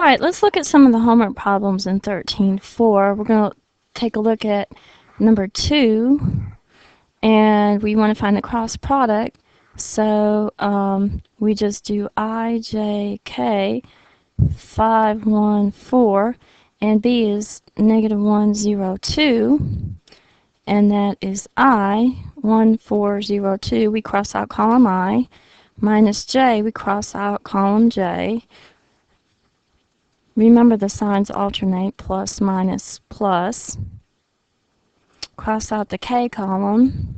Alright, let's look at some of the homework problems in 13.4. We're going to take a look at number 2, and we want to find the cross product. So we just do I, J, K, 5, 1, 4, and B is negative 1, 0, 2, and that is I, 1, 4, 0, 2. We cross out column I, minus J, we cross out column J. Remember the signs alternate, plus, minus, plus. Cross out the K column.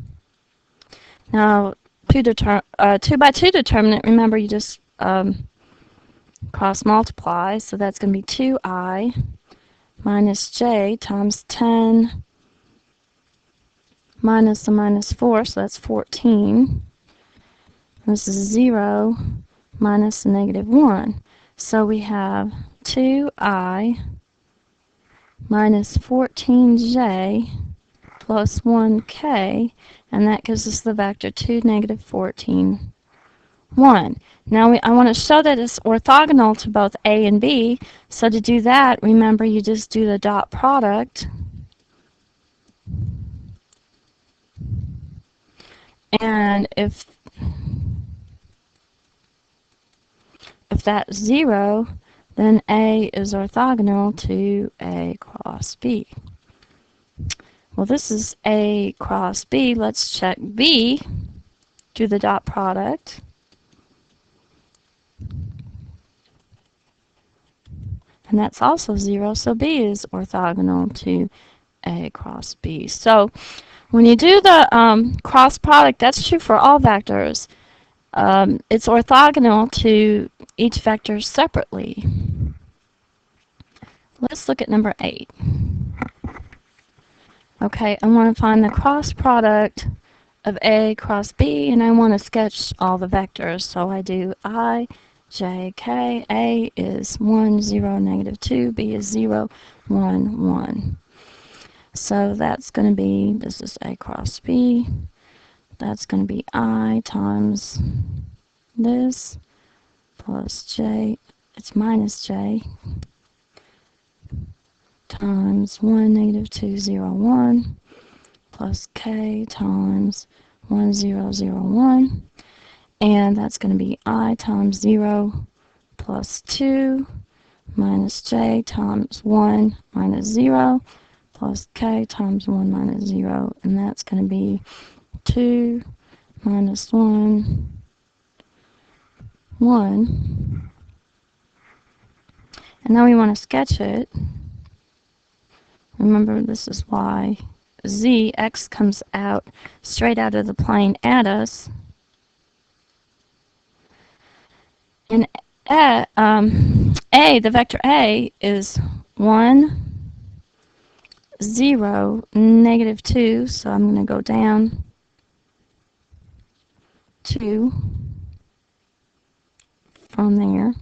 Now, 2 by 2 determinant, remember you just cross multiply, so that's going to be 2I minus J times 10 minus a minus 4, so that's 14. This is 0 minus a negative 1. So we have 2I minus 14J plus 1K, and that gives us the vector 2, negative 14, 1. Now I want to show that it's orthogonal to both A and B, so to do that, remember you just do the dot product. And if that's 0, then A is orthogonal to A cross B. Well, this is A cross B. Let's check B. Do the dot product. And that's also 0, so B is orthogonal to A cross B. So when you do the cross product, that's true for all vectors. It's orthogonal to each vector separately. Let's look at number 8. Okay, I want to find the cross product of A cross B, and I want to sketch all the vectors. So I do I, J, K. A is 1, 0, negative 2. B is 0, 1, 1. So that's going to be, this is A cross B. That's going to be I times this plus J, it's minus J, times 1, negative 2, 0, 1, plus K times 1, 0, 0, 1. And that's going to be I times 0 plus 2 minus J times 1 minus 0 plus K times 1 minus 0. And that's going to be 2 minus 1, 1. And now we want to sketch it. Remember, this is Y, Z, X comes out straight out of the plane at us. And A, the vector A, is 1, 0, negative 2, so I'm going to go down 2 from there.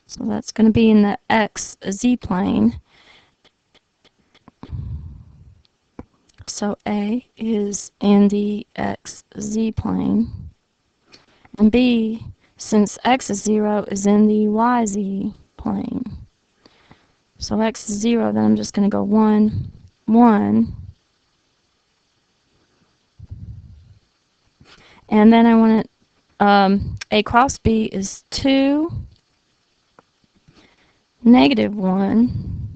So that's going to be in the XZ plane. So A is in the XZ plane. And B, since X is 0, is in the YZ plane. So X is 0, then I'm just going to go 1, 1. And then I want it, A cross B is 2, negative 1.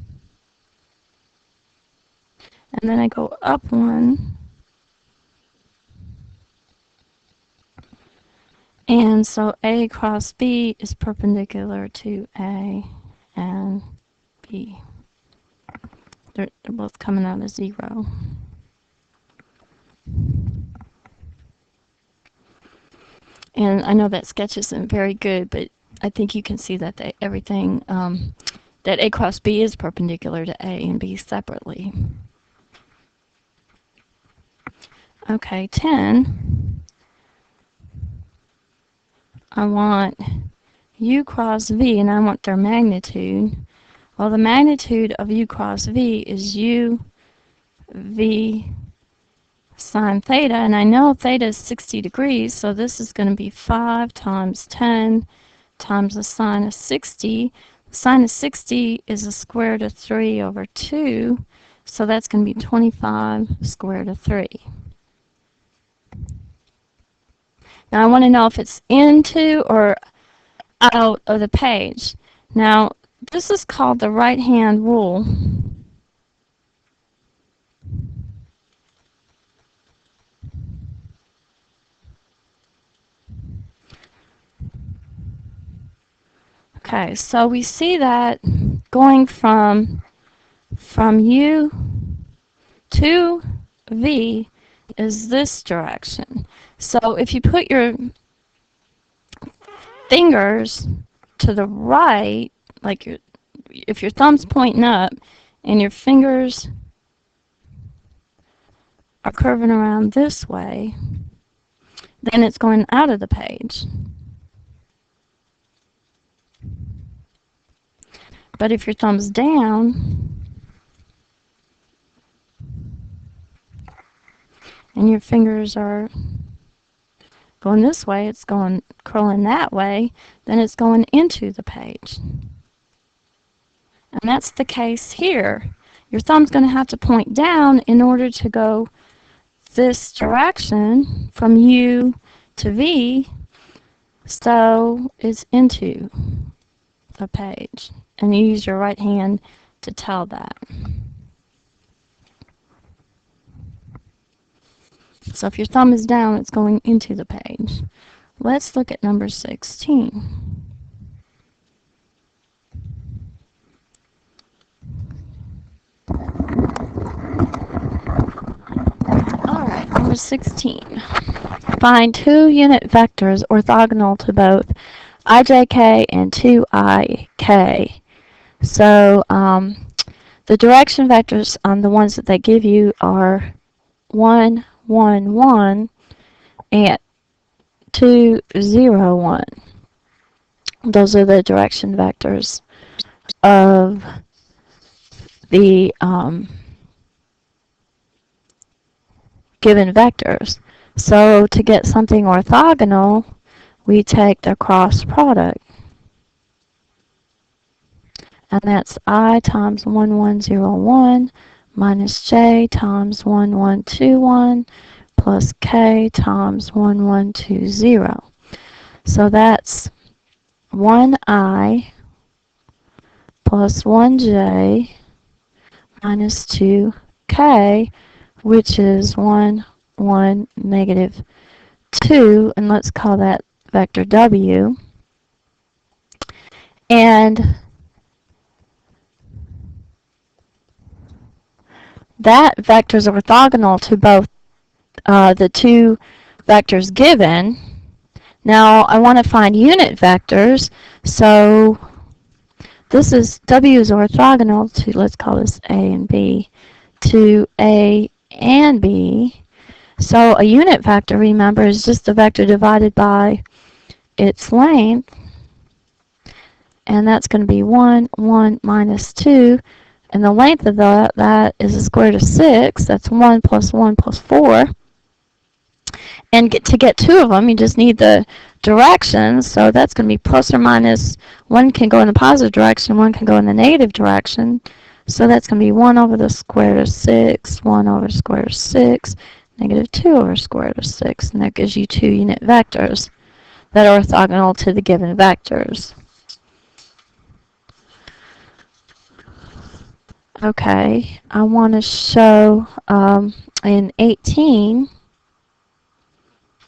And then I go up 1. And so A cross B is perpendicular to A and B. They're both coming out of 0. And I know that sketch isn't very good, but I think you can see that everything, that A cross B is perpendicular to A and B separately. Okay, 10. I want U cross V, and I want their magnitude. Well, the magnitude of U cross V is U V sine theta, and I know theta is 60 degrees, so this is going to be 5 times 10 times the sine of 60. The sine of 60 is the square root of 3 over 2, so that's going to be 25 square root of 3. Now I want to know if it's into or out of the page. Now this is called the right-hand rule. Okay, so we see that going from U to V is this direction. So if you put your fingers to the right, like if your thumb's pointing up and your fingers are curving around this way, then it's going out of the page. But if your thumb's down and your fingers are going this way, it's going curling that way, then it's going into the page. And that's the case here. Your thumb's going to have to point down in order to go this direction from U to V, so it's into the page. And you use your right hand to tell that. So if your thumb is down, it's going into the page. Let's look at number 16. Alright, number 16. Find two unit vectors orthogonal to both ijk and 2ik. So the direction vectors on the ones that they give you are 1, 1, 1 and 2, 0, 1. Those are the direction vectors of the given vectors. So to get something orthogonal, we take the cross product. And that's I times 1101 minus j times 1121 plus k times 1120. So that's 1i plus 1j minus 2k, which is 1, 1, negative 2, and let's call that vector w. And that vector is orthogonal to both the two vectors given. Now I want to find unit vectors, so this is W is orthogonal to, let's call this A and B, to A and B. So a unit vector, remember, is just a vector divided by its length, and that's going to be 1, 1 minus 2, and the length of that is the square root of 6. That's 1 plus 1 plus 4. And to get two of them, you just need the directions, so that's going to be plus or minus. One can go in the positive direction, one can go in the negative direction. So that's going to be 1 over the square root of 6, 1 over square root of 6, negative 2 over square root of 6, and that gives you two unit vectors that are orthogonal to the given vectors. Okay, I want to show in 18,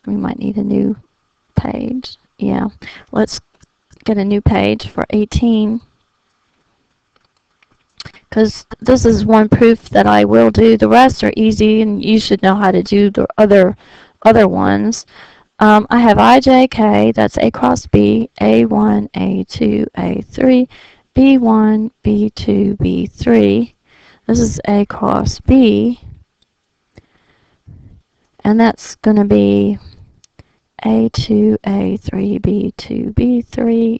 we might need a new page. Yeah, let's get a new page for 18, because this is one proof that I will do. The rest are easy, and you should know how to do the other ones. I have ijk, that's A cross B, A1, A2, A3, B1, B2, B3. This is A cross B, and that's going to be A2, A3, B2, B3,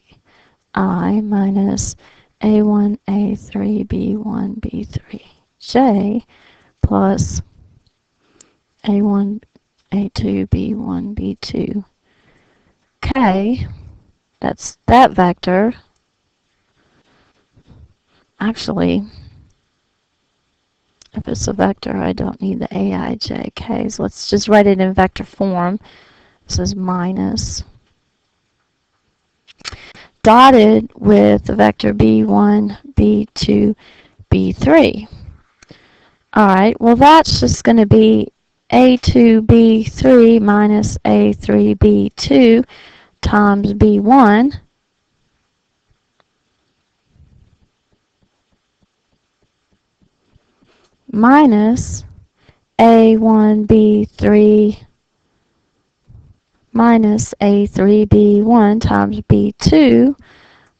I minus A1, A3, B1, B3, J plus A1, A2, B1, B2, K, That's that vector. Actually, if it's a vector, I don't need the aijk's. Let's just write it in vector form. This is minus dotted with the vector b1, b2, b3. Alright, well that's just going to be a2b3 minus a3b2 times b1 minus a1b3 minus a3b1 times b2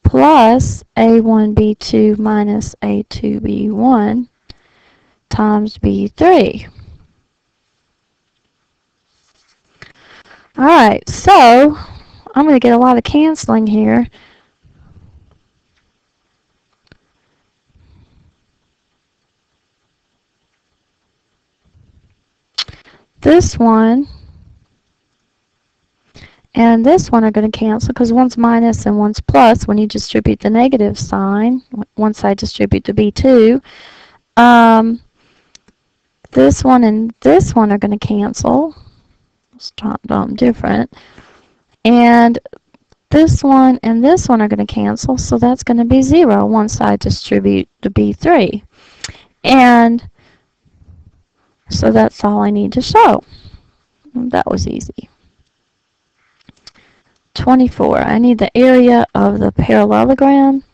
plus a1b2 minus a2b1 times b3. Alright, so I'm going to get a lot of canceling here. This one and this one are going to cancel because one's minus and one's plus when you distribute the negative sign. Once I distribute the b2, this one and this one are going to cancel. Let's drop them different. And this one and this one are going to cancel, so that's going to be 0 once I distribute the b3. And so that's all I need to show. That was easy. 24. I need the area of the parallelogram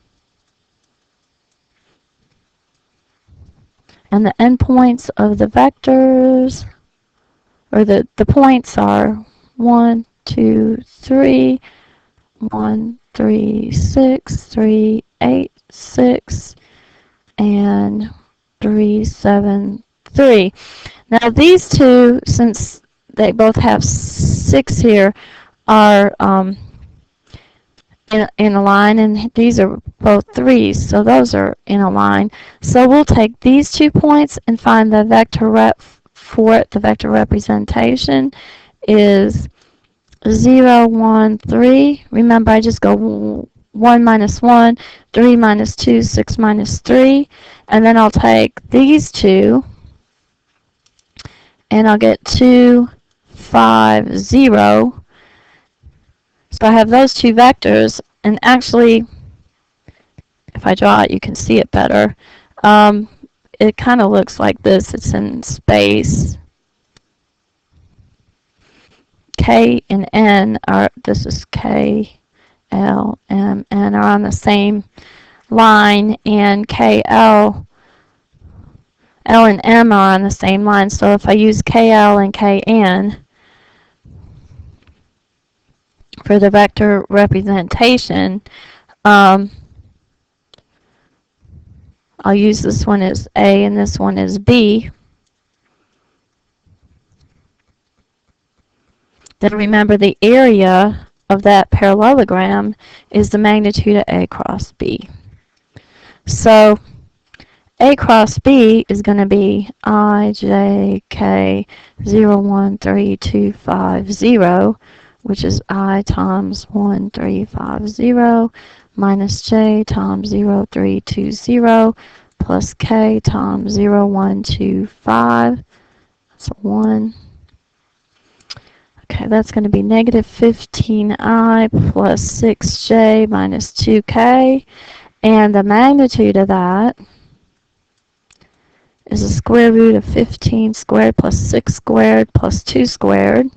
and the endpoints of the vectors, or the points are 1, 2, 3, 1, 3, 6, 3, 8, 6, and 3, 7, 3. Now these two, since they both have 6 here, are in a line, and these are both 3s, so those are in a line. So we'll take these 2 points and find the vector rep for it. The vector representation is 0, 1, 3. Remember, I just go 1 minus 1, 3 minus 2, 6 minus 3. And then I'll take these 2, and I'll get 2, 5, 0. So I have those 2 vectors, and actually, if I draw it, you can see it better. It kind of looks like this. It's in space. K and N are, this is K, L, M, N are on the same line, and K, L and M are on the same line. So if I use KL and KN for the vector representation, I'll use this one as A and this one as B. Then remember, the area of that parallelogram is the magnitude of A cross B. So A cross B is going to be I, J, K, 0, 1, 3, 2, 5, 0, which is I times 1, 3, 5, 0, minus J times 0, 3, 2, 0, plus K times 0, 1, 2, 5. That's a 1. Okay, that's going to be negative 15I plus 6J minus 2K. And the magnitude of that is the square root of 15 squared plus 6 squared plus 2 squared.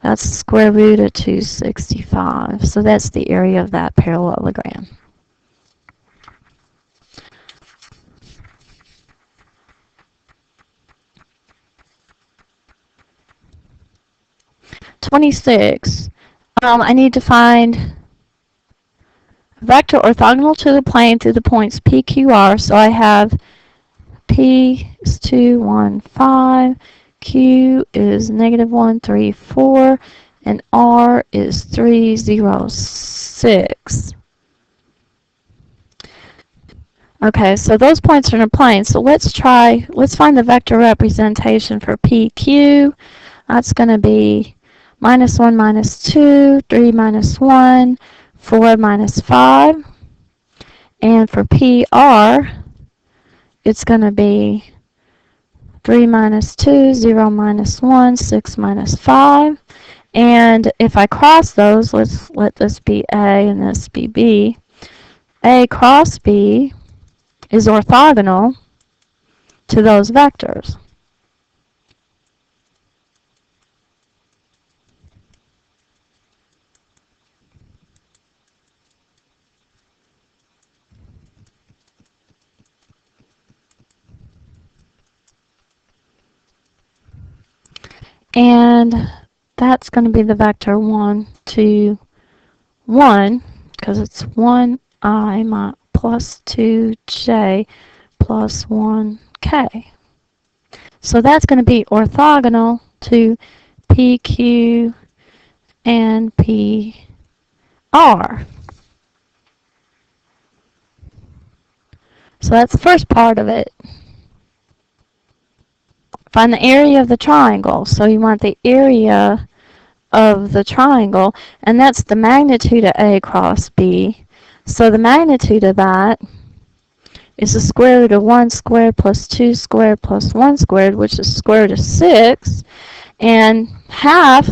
That's the square root of 265. So that's the area of that parallelogram. I need to find a vector orthogonal to the plane through the points P, Q, R. So I have P is 2, 1, 5, Q is negative 1, 3, 4, and R is 3, 0, 6. Okay, so those points are in a plane. So let's find the vector representation for PQ. That's going to be minus 1, minus 2, 3, minus 1, 4 minus 5. And for PR, it's going to be 3 minus 2, 0 minus 1, 6 minus 5. And if I cross those, let's let this be A and this be B. A cross B is orthogonal to those vectors. And that's going to be the vector 1, 2, 1, because it's 1I plus 2j plus 1k. So that's going to be orthogonal to PQ and PR. So that's the first part of it. Find the area of the triangle. So you want the area of the triangle, and that's the magnitude of A cross B. So the magnitude of that is the square root of 1 squared plus 2 squared plus 1 squared, which is square root of 6, and half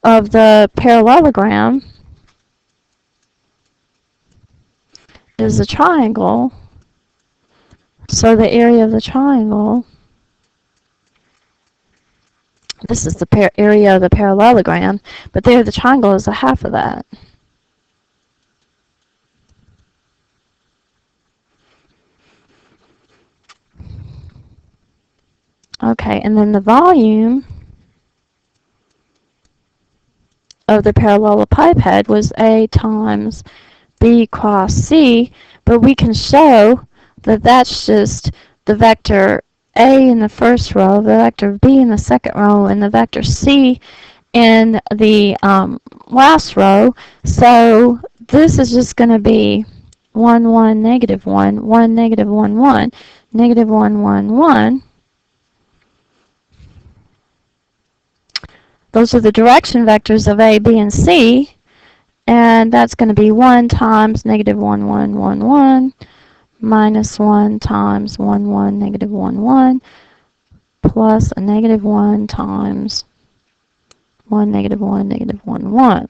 of the parallelogram is the triangle. So the area of the triangle, this is the area of the parallelogram, but there the triangle is a half of that. Okay, and then the volume of the parallelepiped was A times B cross C, but we can show that that's just the vector A in the first row, the vector B in the second row, and the vector C in the last row. So this is just going to be 1, 1, negative 1, 1, negative 1, 1, negative 1, 1, 1. Those are the direction vectors of A, B, and C. And that's going to be 1 times negative 1, 1, 1, 1, minus 1 times 1, 1, negative 1, 1, plus a negative 1 times 1, negative 1, negative 1, 1.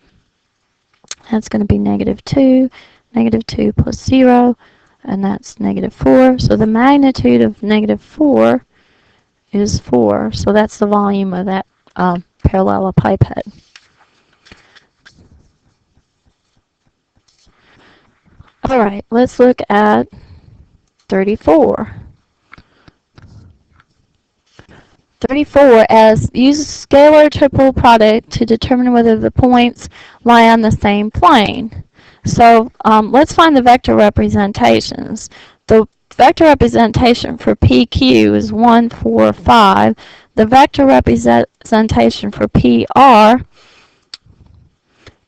That's going to be negative 2 plus 0, and that's negative 4. So the magnitude of negative 4 is 4. So that's the volume of that parallelepiped. All right, let's look at 34. 34 as use scalar triple product to determine whether the points lie on the same plane. So let's find the vector representations. The vector representation for PQ is 1, 4, 5. The vector representation for PR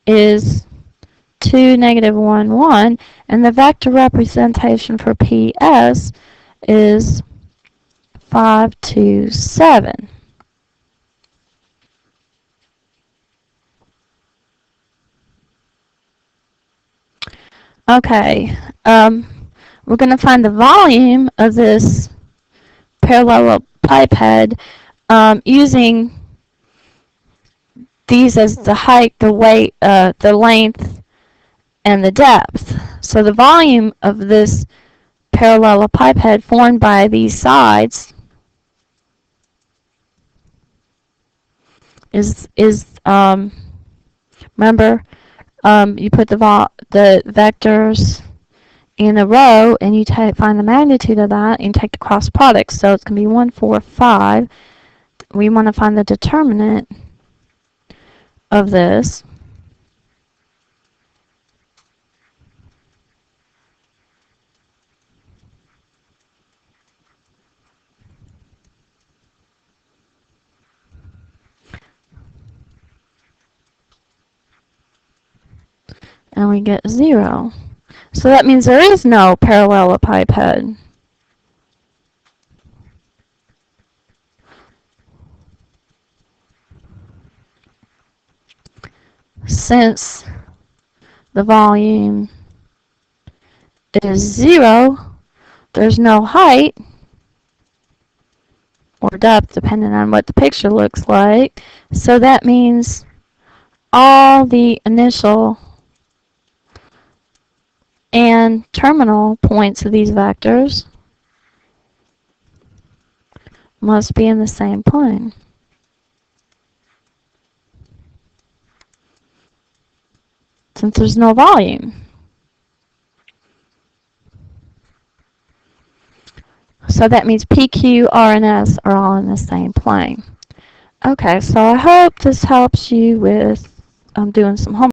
is 2, negative 1, 1. And the vector representation for PS is 5, 2, 7. Okay, we're going to find the volume of this parallelepiped using these as the height, the weight, the length, and the depth. So the volume of this parallelepiped formed by these sides is remember, you put the vectors in a row, and you find the magnitude of that, and take the cross product. So it's going to be 1, 4, 5. We want to find the determinant of this. And we get 0. So that means there is no parallelepiped. since the volume is 0, there's no height or depth depending on what the picture looks like. So that means all the initial and terminal points of these vectors must be in the same plane. Since there's no volume. So that means P, Q, R, and S are all in the same plane. Okay, so I hope this helps you with doing some homework.